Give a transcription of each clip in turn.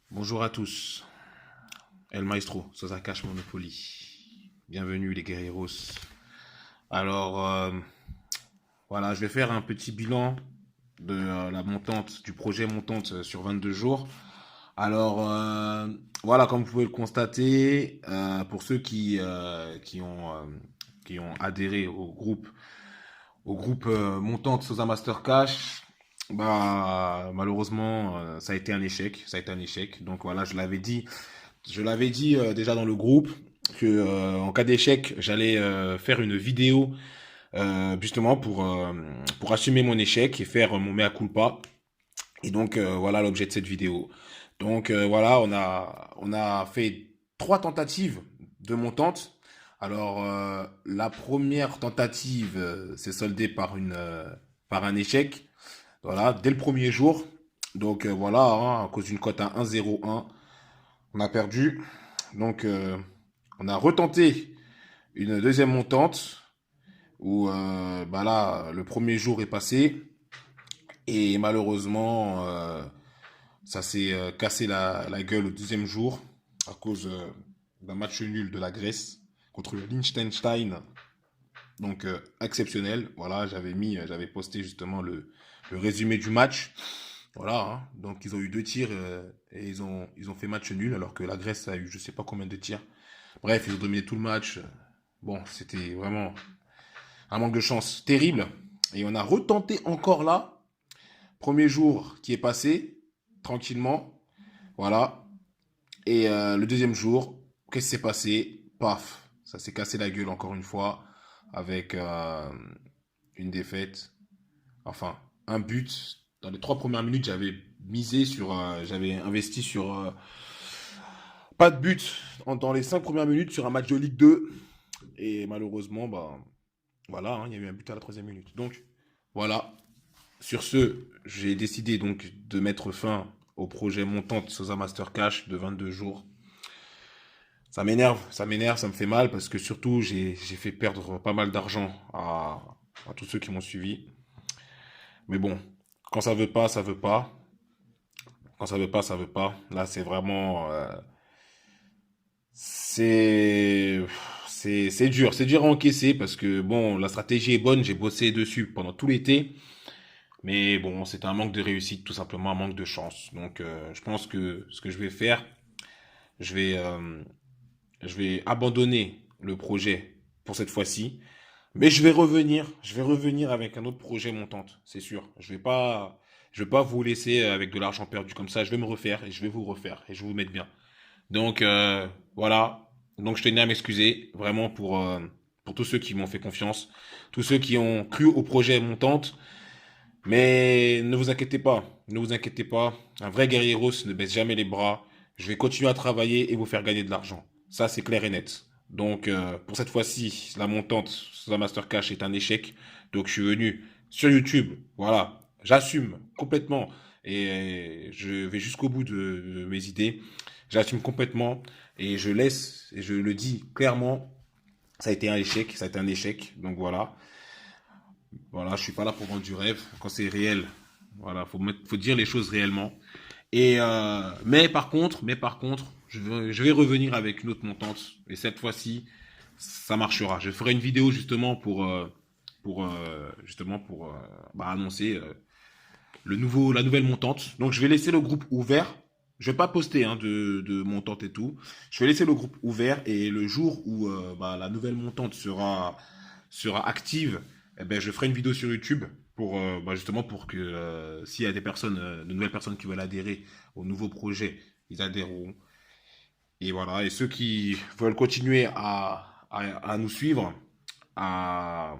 Bonjour à tous, El Maestro, Sosakash Monopoly. Bienvenue les guerreros. Alors, voilà, je vais faire un petit bilan de la montante, du projet montante sur 22 jours. Alors, voilà, comme vous pouvez le constater, pour ceux qui ont adhéré au groupe montante Sosa Master Cash, bah, malheureusement, ça a été un échec. Ça a été un échec. Donc voilà, je l'avais dit déjà dans le groupe que en cas d'échec, j'allais faire une vidéo justement pour assumer mon échec et faire mon mea culpa. Et donc voilà l'objet de cette vidéo. Donc voilà, on a fait trois tentatives de montante. Alors la première tentative s'est soldée par un échec. Voilà, dès le premier jour. Donc voilà, hein, à cause d'une cote à 1,01, on a perdu. Donc, on a retenté une deuxième montante où, bah là, le premier jour est passé et malheureusement, ça s'est cassé la gueule au deuxième jour à cause d'un match nul de la Grèce contre le Liechtenstein. Donc, exceptionnel. Voilà, j'avais posté justement le résumé du match. Voilà, hein. Donc ils ont eu deux tirs et ils ont fait match nul alors que la Grèce a eu je sais pas combien de tirs. Bref, ils ont dominé tout le match. Bon, c'était vraiment un manque de chance terrible. Et on a retenté encore là. Premier jour qui est passé, tranquillement. Voilà. Et le deuxième jour, qu'est-ce qui s'est passé? Paf, ça s'est cassé la gueule encore une fois avec une défaite. Enfin, un but. Dans les trois premières minutes, j'avais investi sur pas de but dans les cinq premières minutes sur un match de Ligue 2. Et malheureusement, bah, voilà, hein, il y a eu un but à la troisième minute. Donc, voilà. Sur ce, j'ai décidé donc de mettre fin au projet montante Sosa Master Cash de 22 jours. Ça m'énerve, ça me fait mal parce que surtout j'ai fait perdre pas mal d'argent à tous ceux qui m'ont suivi. Mais bon, quand ça veut pas, ça veut pas. Quand ça veut pas, ça veut pas. Là, c'est vraiment, c'est, c'est dur à encaisser parce que bon, la stratégie est bonne. J'ai bossé dessus pendant tout l'été. Mais bon, c'est un manque de réussite, tout simplement un manque de chance. Donc, je pense que ce que je vais faire, je vais, euh, je vais abandonner le projet pour cette fois-ci. Mais je vais revenir avec un autre projet montante, c'est sûr. Je vais pas vous laisser avec de l'argent perdu comme ça. Je vais me refaire et je vais vous refaire et je vais vous mettre bien. Donc, voilà. Donc, je tenais à m'excuser vraiment pour tous ceux qui m'ont fait confiance, tous ceux qui ont cru au projet montante. Mais ne vous inquiétez pas, ne vous inquiétez pas. Un vrai guerrier rose ne baisse jamais les bras. Je vais continuer à travailler et vous faire gagner de l'argent. Ça, c'est clair et net. Donc, pour cette fois-ci, la montante sous un Master Cash est un échec. Donc, je suis venu sur YouTube. Voilà, j'assume complètement et je vais jusqu'au bout de mes idées. J'assume complètement et je laisse et je le dis clairement. Ça a été un échec, ça a été un échec. Donc voilà. Voilà, je suis pas là pour vendre du rêve. Quand c'est réel, voilà, faut dire les choses réellement. Et mais par contre, je vais revenir avec une autre montante. Et cette fois-ci, ça marchera. Je ferai une vidéo justement pour bah, annoncer la nouvelle montante. Donc je vais laisser le groupe ouvert. Je vais pas poster hein, de montante et tout. Je vais laisser le groupe ouvert et le jour où bah, la nouvelle montante sera active, eh ben, je ferai une vidéo sur YouTube pour bah, justement pour que s'il y a des personnes, de nouvelles personnes qui veulent adhérer au nouveau projet, ils adhéreront. Et voilà. Et ceux qui veulent continuer à nous suivre, à,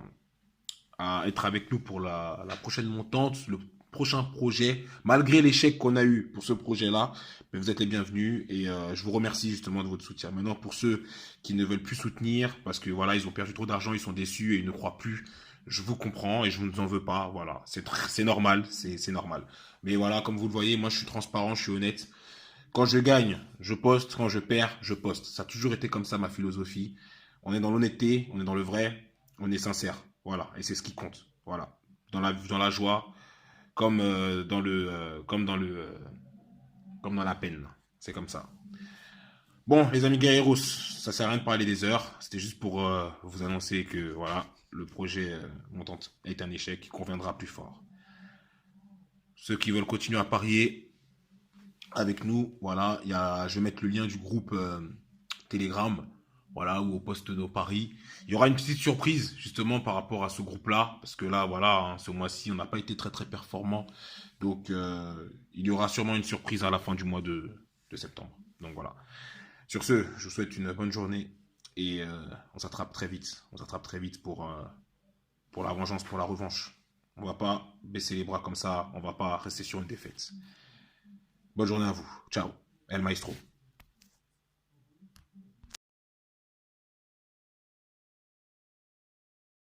à être avec nous pour la prochaine montante, le prochain projet, malgré l'échec qu'on a eu pour ce projet-là, mais vous êtes les bienvenus et je vous remercie justement de votre soutien. Maintenant, pour ceux qui ne veulent plus soutenir, parce que voilà, ils ont perdu trop d'argent, ils sont déçus et ils ne croient plus, je vous comprends et je ne vous en veux pas. Voilà, c'est normal, c'est normal. Mais voilà, comme vous le voyez, moi je suis transparent, je suis honnête. Quand je gagne, je poste. Quand je perds, je poste. Ça a toujours été comme ça ma philosophie. On est dans l'honnêteté, on est dans le vrai, on est sincère. Voilà, et c'est ce qui compte. Voilà, dans la joie, comme dans le comme dans la peine. C'est comme ça. Bon, les amis Guerreros, ça sert à rien de parler des heures. C'était juste pour vous annoncer que voilà, le projet Montante est un échec, qu'on viendra plus fort. Ceux qui veulent continuer à parier avec nous, voilà, je vais mettre le lien du groupe Telegram, voilà, ou au poste de Paris. Il y aura une petite surprise justement par rapport à ce groupe-là, parce que là, voilà, hein, ce mois-ci, on n'a pas été très très performant. Donc, il y aura sûrement une surprise à la fin du mois de septembre. Donc voilà. Sur ce, je vous souhaite une bonne journée et on s'attrape très vite. On s'attrape très vite pour la vengeance, pour la revanche. On va pas baisser les bras comme ça, on va pas rester sur une défaite. Bonne journée à vous. Ciao. El Maestro.